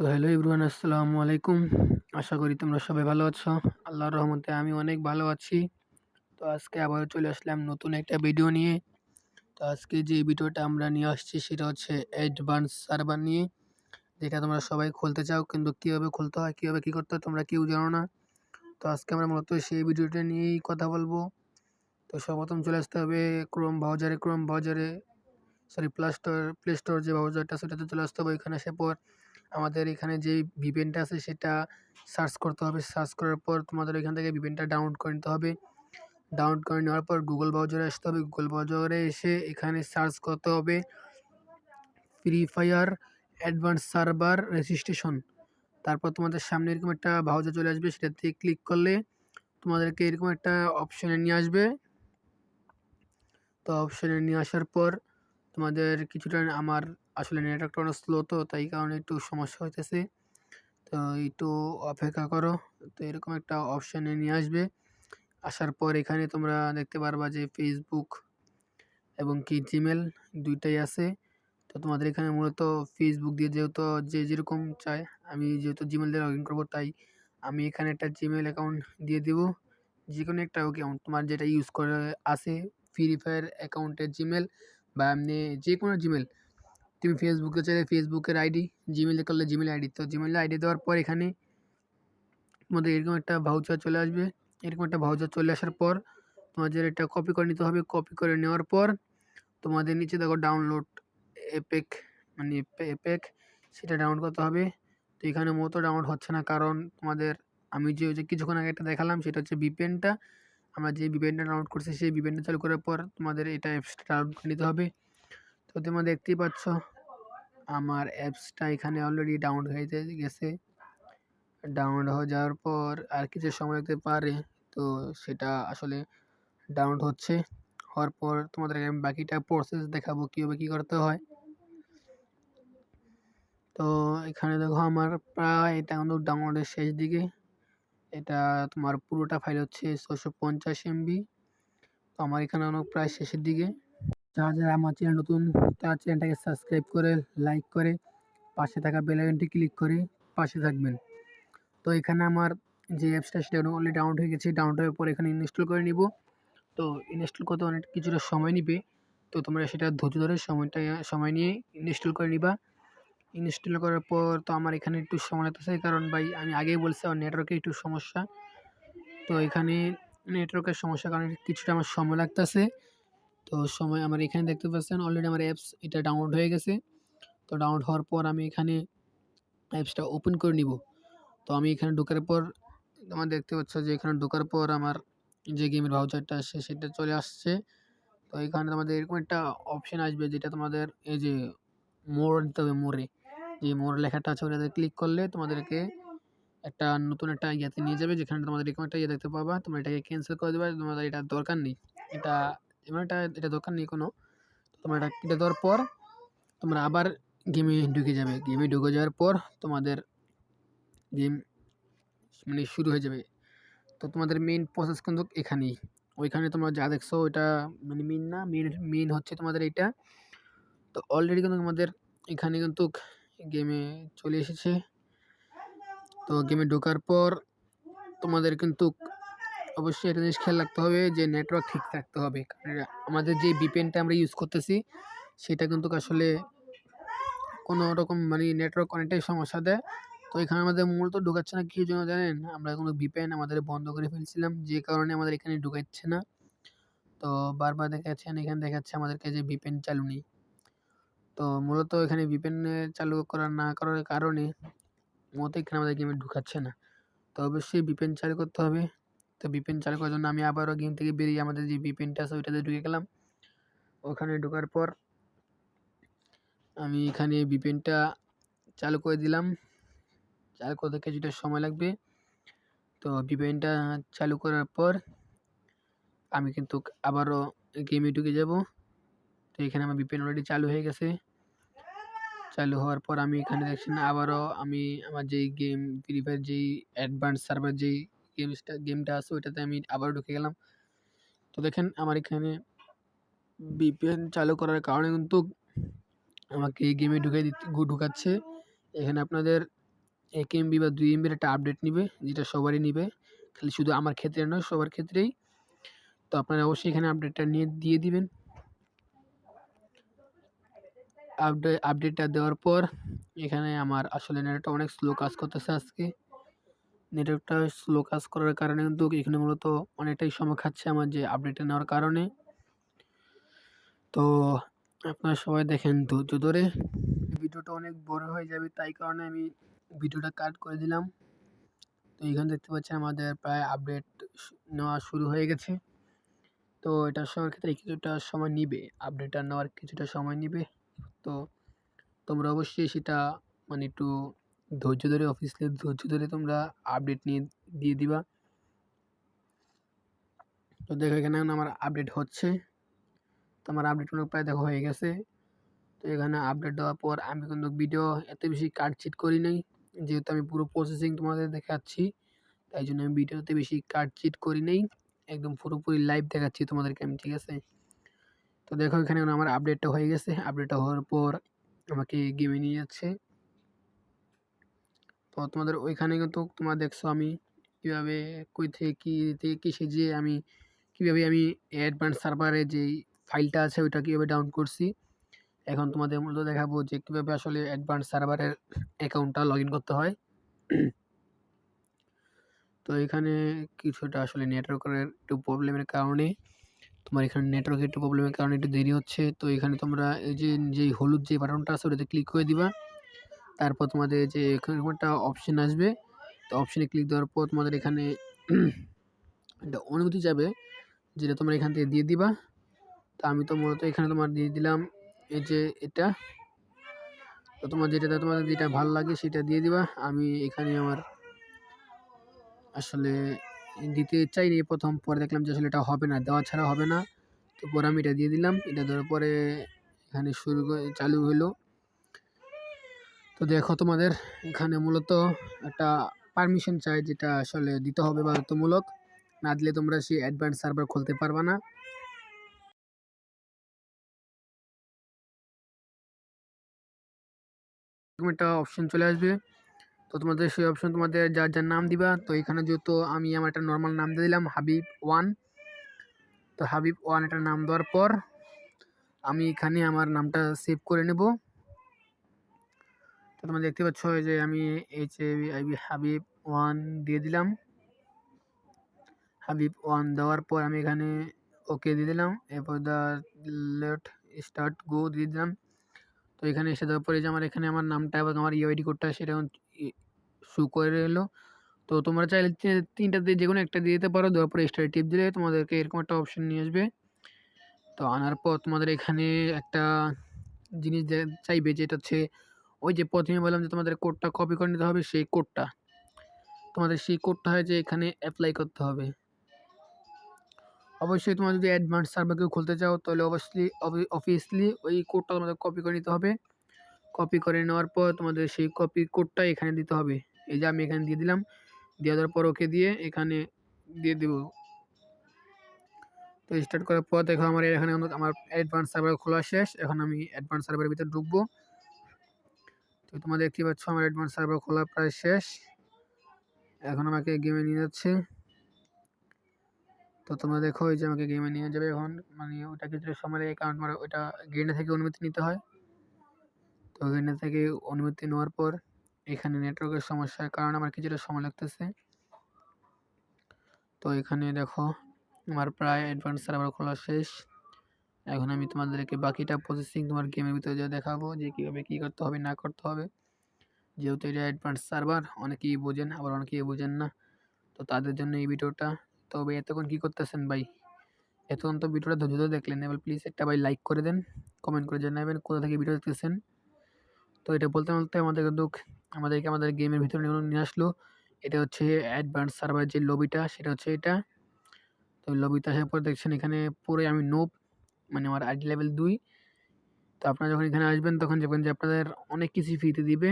তো hello everyone, আসসালামু আলাইকুম। আশা করি তোমরা সবাই ভালো আছো। আল্লাহর রহমতে আমি অনেক ভালো আছি। তো আজকে আবারও চলে আসলাম নতুন একটা ভিডিও নিয়ে। তো আজকে যে ভিডিওটা আমরা নিয়ে আসছি সেটা হচ্ছে অ্যাডভান্স সার্ভার নিয়ে, যেটা তোমরা সবাই খুলতে চাও কিন্তু কীভাবে খুলতে হয়, কীভাবে কী করতে হয় তোমরা কেউ জানো না। তো আজকে আমরা মূলত সেই ভিডিওটা নিয়েই কথা বলবো। তো সর্বপ্রথম চলে আসতে হবে ক্রোম ব্রাউজারে সরি প্লে স্টোর যে ব্রাউজারটা সেটাতে চলে আসতে হবে। এখানে আসার পর আমাদের এখানে যে ভিপিএনটা আছে সেটা সার্চ করতে হবে। সার্চ করার পর তোমাদের এখান থেকে ভিপিএনটা ডাউনলোড করে নিতে হবে। ডাউনলোড করে নেওয়ার পর গুগল ব্রাউজারে আসতে হবে। গুগল ব্রাউজারে এসে এখানে সার্চ করতে হবে free fire advance server registration. তারপর তোমাদের সামনে এরকম একটা ব্রাউজার চলে আসবে, সেটাতে ক্লিক করলে তোমাদেরকে এরকম একটা অপশানে নিয়ে আসবে। তো অপশানে নিয়ে আসার পর তোমাদের কিছুটা, আমার আসলে নেটওয়ার্কটা অনেক স্লো, তো তাই কারণে একটু সমস্যা হইতেছে। তো একটু অপেক্ষা করো। তো এরকম একটা অপশানে নিয়ে আসবে। আসার পর এখানে তোমরা দেখতে পারবা যে ফেসবুক এবং কি জিমেল দুইটাই আছে। তো তোমাদের এখানে মূলত ফেসবুক দিয়ে যেহেতু যে যেরকম চায়, আমি যেহেতু জিমেল দিয়ে লগ ইন করবো তাই আমি এখানে একটা জিমেল অ্যাকাউন্ট দিয়ে দেবো। যে কোনো একটা অ্যাকাউন্ট তোমার যেটা ইউজ করে আছে, ফ্রি ফায়ার অ্যাকাউন্টের জিমেল বা এমনি যে কোনো জিমেল। তুমি ফেসবুকে চাইলে ফেসবুকের আইডি, জিমেলে করলে জিমেল আইডি। তো জিমেল আইডি দেওয়ার পর এখানে তোমাদের এরকম একটা ভাউচার চলে আসবে। এরকম একটা ভাউচার চলে আসার পর তোমাদের এটা কপি করে নিতে হবে। কপি করে নেওয়ার পর তোমাদের নিচে দেখো ডাউনলোড এপেক, মানে এপেক, সেটা ডাউনলোড করতে হবে। তো এখানে মতো ডাউনলোড হচ্ছে না, কারণ তোমাদের আমি যে কিছুক্ষণ আগে একটা দেখালাম সেটা হচ্ছে ভিপিএনটা। আমরা যে ভিপিএনটা ডাউনলোড করছি সেই ভিপিএনটা চালু করার পর তোমাদের এটা অ্যাপসটা ডাউনলোড করে নিতে হবে। তো তোমরা দেখতেই পাচ্ছ আমার অ্যাপসটা এখানে অলরেডি ডাউনলোড হয়ে গেছে। ডাউনলোড হয়ে যাওয়ার পর আর কিছু সময় লাগতে পারে, তো সেটা আসলে ডাউনলোড হচ্ছে। হওয়ার পর তোমাদেরকে আমি বাকিটা প্রসেস দেখাবো কীভাবে কী করতে হয়। তো এখানে দেখো আমার প্রায় এটা কিন্তু ডাউনলোডের শেষ দিকে। এটা তোমার পুরোটা ফাইল হচ্ছে 650 MB। তো আমার এখানে প্রায় শেষের দিকে। যারা আমার চ্যানেল নতুন তারা চ্যানেলটাকে সাবস্ক্রাইব করে, লাইক করে, পাশে থাকা বেল আইকনটি ক্লিক করে পাশে থাকবেন। তো এখানে আমার যে অ্যাপসটা সেটা অলরেডি ডাউনলোড হয়ে গেছে। ডাউনলোড হওয়ার পর এখানে ইনস্টল করে নিব। তো ইনস্টল করতে অনেক কিছুটা সময় নিবে, তো তোমরা সেটা ধৈর্য ধরে সময় নিয়ে ইনস্টল করে নিবা। ইনস্টল করার পর তো আমার এখানে একটু সময় লাগতেছে, কারণ ভাই আমি আগেই বলছি আমার নেটওয়ার্কের একটু সমস্যা। তো এখানে নেটওয়ার্কের সমস্যার কারণে কিছুটা আমার সময় লাগতেছে। তো সময় আমার এখানে দেখতে পাচ্ছেন অলরেডি আমার অ্যাপস এটা ডাউনলোড হয়ে গেছে। তো ডাউনলোড হওয়ার পর আমি এখানে অ্যাপসটা ওপেন করে নিব। তো আমি এখানে ঢোকার পর তোমরা দেখতে পাচ্ছ যে এখানে ঢোকার পর আমার যে গেমের ভাউচারটা আসছে সেটা চলে আসছে। তো এখানে তোমাদের এরকম একটা অপশন আসবে, যেটা তোমাদের এই যে মোর দিতে হবে। যে মোর লেখাটা আছে ওটাতে ক্লিক করলে তোমাদেরকে একটা নতুন একটা ইয়াতে নিয়ে যাবে, যেখানে তোমাদের এরকম একটা ইয়ে দেখতে পাবা। তোমরা এটাকে ক্যান্সেল করে দেবে, তোমাদের এটা দরকার নেই। এটা এটা দরকার নেই কোনো। তোমরা এটা কেটে দেওয়ার পর তোমরা আবার গেমে ঢুকে যাবে। গেমে ঢুকে যাওয়ার পর তোমাদের গেম মানে শুরু হয়ে যাবে। তো তোমাদের মেইন প্রসেস কিন্তু এখানেই। ওইখানে তোমরা যা দেখছো ওইটা মানে মেইন না, মেইন হচ্ছে তোমাদের এইটা। তো অলরেডি কিন্তু আমাদের এখানে কিন্তু গেমে চলে এসেছে। তো গেমে ঢোকার পর তোমাদের কিন্তু অবশ্যই একটা জিনিস খেয়াল রাখতে হবে যে নেটওয়ার্ক ঠিক রাখতে হবে। কারণ আমাদের যে ভিপিএনটা আমরা ইউজ করতেছি সেটা কিন্তু আসলে কোনো রকম মানে নেটওয়ার্ক অনেকটাই সমস্যা দেয়। তো এখানে আমাদের মূলত ঢোকাচ্ছে না, কী জন্য জানেন? আমরা কোনো ভিপিএন আমাদের বন্ধ করে ফেলছিলাম, যে কারণে আমাদের এখানে ঢোকাচ্ছে না। তো বারবার দেখাচ্ছেন, এখানে দেখাচ্ছে আমাদেরকে যে ভিপিএন চালু নেই। তো মূলত এখানে ভিপিএন চালু না করার কারণে মূলত এখানে আমাদের গেমে ঢুকাচ্ছে না। তো অবশ্যই ভিপিএন চালু করতে হবে। তো ভিপিএন চালু করার জন্য আমি আবারও গেম থেকে বেরিয়ে আমাদের যে ভিপিএনটা আছে ওইটাতে ঢুকে গেলাম। ওখানে ঢোকার পর আমি এখানে ভিপিএনটা চালু করে দিলাম। চালু করতে কিছুটা সময় লাগবে। তো ভিপিএনটা চালু করার পর আমি কিন্তু আবারও গেমে ঢুকে যাব। তো এখানে আমার ভিপিএন অলরেডি চালু হয়ে গেছে। চালু হওয়ার পর আমি এখানে দেখছেন আবারও আমি আমার যেই গেম ফ্রি ফায়ার যেই অ্যাডভান্স সার্ভার যেই গেমটা আছে ওইটাতে আমি আবারও ঢুকে গেলাম। তো দেখেন আমার এখানে ভিপিএন চালু করার কারণে কিন্তু আমাকে এই গেমে ঢুকাচ্ছে। এখানে আপনাদের 1 এমবি বা 2 এমবির একটা আপডেট নিবে, যেটা সবারই নিবে। খালি শুধু আমার ক্ষেত্রে নয়, সবার ক্ষেত্রেই। তো আপনারা অবশ্যই এখানে আপডেটটা নিয়ে দিয়ে দিবেন। আপডেটটা দেওয়ার পর এখানে আমার আসলে নেটটা অনেক স্লো কাজ করতেছে আজকে। নেটওয়ার্কটা স্লো কাজ করার কারণে কিন্তু এখানে মূলত অনেকটাই সময় খাচ্ছে আমার, যে আপডেটটা নেওয়ার কারণে। তো আপনারা সবাই দেখেন ধৈর্য ধরে। ভিডিওটা অনেক বড় হয়ে যাবে, তাই কারণে আমি ভিডিওটা কাট করে দিলাম। তো এখানে দেখতে পাচ্ছেন আমাদের প্রায় আপডেট নেওয়া শুরু হয়ে গেছে। তো এটা সবার ক্ষেত্রে কিছুটা সময় নিবে, আপডেটটা নেওয়ার কিছুটা সময় নিবে। তো তোমরা অবশ্যই সেটা মানে একটু ধৈর্য ধরে, অফিসিয়ালি ধৈর্য ধরে তোমরা আপডেট নিয়ে দিয়ে দিবা। তো দেখো এখানে আমার আপডেট হচ্ছে। তো আমার আপডেট প্রায় দেখো হয়ে গেছে। তো এখানে আপডেট দেওয়ার পর আমি কিন্তু ভিডিও এত বেশি কাটছিট করি নাই, যেহেতু আমি পুরো প্রসেসিং তোমাদের দেখাচ্ছি, তাই জন্য আমি ভিডিওতে বেশি কাটছিট করি নাই, একদম পুরোপুরি লাইভ দেখাচ্ছি তোমাদেরকে আমি, ঠিক আছে। তো দেখো এখানে আমার আপডেটটা হয়ে গেছে। আপডেটটা হওয়ার পর আমাকে গেমে নিয়ে যাচ্ছে। তো তোমাদের ওইখানে কিন্তু তোমরা দেখছো আমি কীভাবে কই থেকে কি সেজে আমি কীভাবে আমি অ্যাডভান্স সার্ভারে যেই ফাইলটা আছে ওইটা কীভাবে ডাউন করছি। এখন তোমাদের মূলত দেখাবো যে কীভাবে আসলে অ্যাডভান্স সার্ভারের অ্যাকাউন্টটা লগ ইন করতে হয়। তো এখানে কিছুটা আসলে নেটওয়ার্কের একটু প্রবলেমের কারণে, তোমার এখানে নেটওয়ার্কের একটু প্রবলেমের কারণে একটু দেরি হচ্ছে। তো এখানে তোমরা এই যে যেই হলুদ যে বাটনটা আছে ওটাতে ক্লিক করে দিবা। তারপর তোমাদের যে এখানে একটা অপশন আসবে, তো অপশনে ক্লিক দেওয়ার পর তোমাদের এখানে একটা অনুমতি যাবে, যেটা তোমরা এখান থেকে দিয়ে দিবা। তো আমি তো মূলত এখানে তোমার দিয়ে দিলাম এই যে এটা। তো তোমার তোমাদের যেটা ভালো লাগে সেটা দিয়ে দিবা। আমি এখানে আমার আসলে দিতে চাইনি প্রথম, পরে দেখলাম যে আসলে এটা হবে না, দেওয়া ছাড়া হবে না। তো পরে আমি এটা দিয়ে দিলাম। এটা দেওয়ার পরে এখানে চালু হলো। তো দেখো তোমাদের এখানে মূলত একটা পারমিশন চাই, যেটা আসলে দিতে হবে বাধ্যতামূলক, না দিলে তোমরা সেই অ্যাডভান্স সার্ভার খুলতে পারবে না। একটা অপশন চলে আসবে। তো তোমাদের সেই অপশন তোমাদের যার যার নাম দিবা। তো এখানে যেহেতু আমি আমার একটা নর্মাল নাম দিয়ে দিলাম হাবিব1। তো হাবিব1 একটা নাম দেওয়ার পর আমি এখানে আমার নামটা সেভ করে নেব। তো তোমরা দেখতে পাচ্ছ যে আমি হাবিব1 দিয়ে দিলাম। হাবিব1 দেওয়ার পর আমি এখানে ওকে দিয়ে দিলাম। এরপর লেট স্টার্ট গো দিয়ে দিলাম। তো এখানে এসে দেওয়ার পরে যে আমার এখানে আমার নামটা এবং আমার ইউআইডি কোডটা সেটা শো করে এলো। তো তোমরা চাইলে তিনটাতে যে কোনো একটা দিয়ে দিতে পারো। দেওয়ার পরে স্টার টিপ দিলে তোমাদেরকে এরকম একটা অপশন নিয়ে আসবে। তো আনার পর তোমাদের এখানে একটা জিনিস চাইবে, যেটা হচ্ছে ওই যে প্রথমে বললাম যে তোমাদের কোডটা কপি করে নিতে হবে, সেই কোডটা তোমাদের হয় যে এখানে অ্যাপ্লাই করতে হবে। অবশ্যই তোমরা যদি অ্যাডভান্স সার্ভার কেউ খুলতে চাও তাহলে অবভিয়াসলি ওই কোডটা তোমাদের কপি করে নিতে হবে। কপি করে নেওয়ার পর তোমাদের সেই কপি কোডটা এখানে দিতে হবে। এই যে আমি এখানে দিয়ে দিলাম। দিয়ে দেওয়ার পর ওকে দিয়ে এখানে দিয়ে দেবো। তো স্টার্ট করার পর দেখো আমার এখানে আমার অ্যাডভান্স সার্ভার খোলা শেষ। এখন আমি অ্যাডভান্স সার্ভারের ভিতরে ঢুকবো। তো তোমরা দেখতে পাচ্ছ আমার অ্যাডভান্স সার্ভার খোলা প্রায় শেষ। এখন আমাকে গেমে নিয়ে যাচ্ছে। তো তোমরা দেখো এই যে আমাকে গেমে নিয়ে যাবে এখন, মানে ওটা কিছুটা সময় লাগে, কারণ তোমার ওটা গেমে থেকে অনুমতি নিতে হয়। তো গেমে থেকে অনুমতি নেওয়ার পর এখানে নেটওয়ার্কের সমস্যার কারণে আমার কিছুটা সময় লাগতেছে। তো এখানে দেখো আমার প্রায় অ্যাডভান্স সার্ভার খোলা শেষ। এখন আমি তোমাদেরকে বাকিটা প্রসেসিং তোমার গেমের ভিতরে যা দেখাবো, যে কীভাবে কী করতে হবে না করতে হবে। যেহেতু এটা অ্যাডভান্স সার্ভার, অনেকেই বোঝেন আবার অনেকেই বোঝেন না, তো তাদের জন্য এই ভিডিওটা। তবে এতক্ষণ কী করতেছেন ভাই? এতক্ষণ তো ভিডিওটা ধৈর্য ধরে দেখলেন, এবার প্লিজ একটা ভাই লাইক করে দেন, কমেন্ট করে জানাবেন কোথা থেকে ভিডিও দেখতেছেন। তো এটা বলতে বলতে আমাদেরকে আমাদের গেমের ভিতরে নিয়ে আসলো। এটা হচ্ছে অ্যাডভান্স সার্ভার যে লবিটা, সেটা হচ্ছে এটা। তো লবিতে আসার পর দেখছেন এখানে পুরোই আমি নোব, মানে আমার আইডি লেভেল 2। তো আপনারা যখন এখানে আসবেন তখন দেখবেন যে আপনাদের অনেক কিছুই ফ্রিতে দিবে।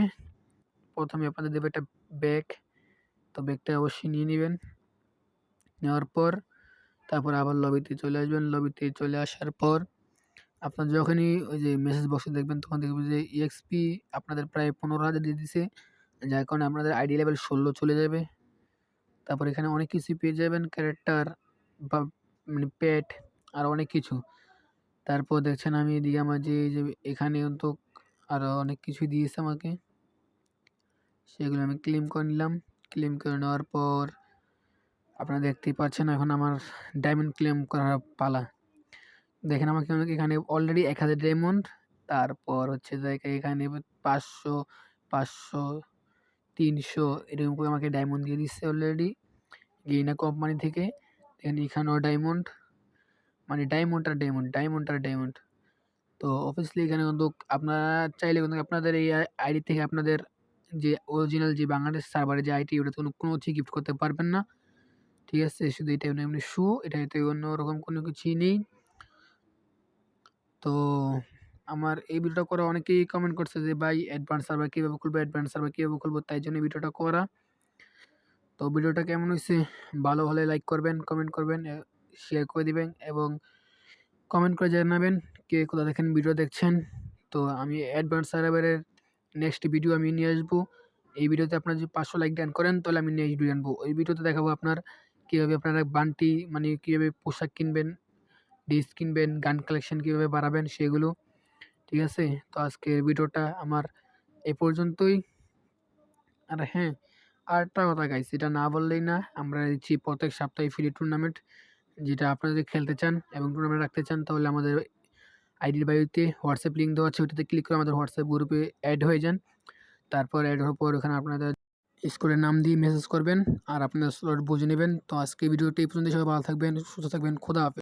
প্রথমে আপনাদের দেবে একটা ব্যাগ। তো ব্যাগটা অবশ্যই নিয়ে নেবেন। নেওয়ার পর তারপর আবার লবিতে চলে আসবেন। লবিতে চলে আসার পর আপনার যখনই ওই যে মেসেজ বক্সে দেখবেন, তখন দেখবেন যে EXP আপনাদের প্রায় 15,000 দিয়ে দিছে। যার কারণে আপনাদের আইডি লেভেল 16 চলে যাবে। তারপর এখানে অনেক কিছুই পেয়ে যাবেন, ক্যারেক্টার বা মানে পেট আর অনেক কিছু। তারপর দেখছেন আমি এদিকে আমার যে এখানে তো আরও অনেক কিছুই দিয়েছে আমাকে, সেগুলো আমি ক্লেম করে নিলাম। ক্লেম করে নেওয়ার পর আপনারা দেখতেই পাচ্ছেন এখন আমার ডায়মন্ড ক্লেম করার পালা। দেখেন আমাকে এখানে অলরেডি 1000 ডায়মন্ড, তারপর হচ্ছে যে এখানে 500 500 300 এরকম করে আমাকে ডায়মন্ড দিয়ে দিচ্ছে অলরেডি গেইনা কোম্পানি থেকে। এখানেও ডায়মন্ড, মানে ডায়মন্ড আর ডায়মন্ড, ডায়মন্ড আর ডায়মন্ড। তো অবভিয়াসলি এখানে কিন্তু আপনারা চাইলে কিন্তু আপনাদের এই আইডি থেকে আপনাদের যে অরিজিনাল যে বাংলাদেশ সার্ভারে যে আইডি, ওটা কোনো কিছু গিফট করতে পারবেন না, ঠিক আছে? শুধু এটা এমনি শো, এটাতে অন্য রকম কোনো কিছুই নেই। তো আমার এই ভিডিওটা করা অনেকেই কমেন্ট করছে যে ভাই অ্যাডভান্স সার্ভার কীভাবে খুলবো, অ্যাডভান্স সার্ভার কীভাবে খুলবো, তাই জন্য ভিডিওটা করা। তো ভিডিওটা কেমন হয়েছে, ভালো হলে লাইক করবেন, কমেন্ট করবেন, শেয়ার করে দিবেন এবং কমেন্ট করে জানাবেন কে কোথা দেখেন ভিডিও দেখছেন। তো আমি অ্যাডভান্স সার্ভারের নেক্সট ভিডিও আমি নিয়ে আসবো। এই ভিডিওতে আপনারা যদি 500 লাইক ডান করেন তাহলে আমি নেক্সট ভিডিও আনবো। ওই ভিডিওতে দেখাবো আপনার কীভাবে আপনারা বান্টি মানে কীভাবে পোশাক কিনবেন, ড্রেস কিনবেন, গান কালেকশন কীভাবে বাড়াবেন সেগুলো, ঠিক আছে? তো আজকের ভিডিওটা আমার এ পর্যন্তই। আর হ্যাঁ, আরেকটা কথা গাইস, এটা না বললেই না, আমরা দিচ্ছি প্রত্যেক সপ্তাহে ফ্রি টুর্নামেন্ট। যেটা আপনারা যদি খেলতে চান এবং টুর্নামেন্ট রাখতে চান তাহলে আমাদের আইডির বায়ুতে হোয়াটসঅ্যাপ লিঙ্ক দেওয়া আছে, ওইটাতে ক্লিক করে আমাদের হোয়াটসঅ্যাপ গ্রুপে অ্যাড হয়ে যান। তারপর অ্যাড হওয়ার পর ওখানে আপনাদের স্কুলের নাম দিয়ে মেসেজ করবেন আর আপনার স্লট বুঝে নেবেন। তো আজকে ভিডিওটি এই পর্যন্ত, সবাই ভালো থাকবেন, সুস্থ থাকবেন, খোদা হাফেজ।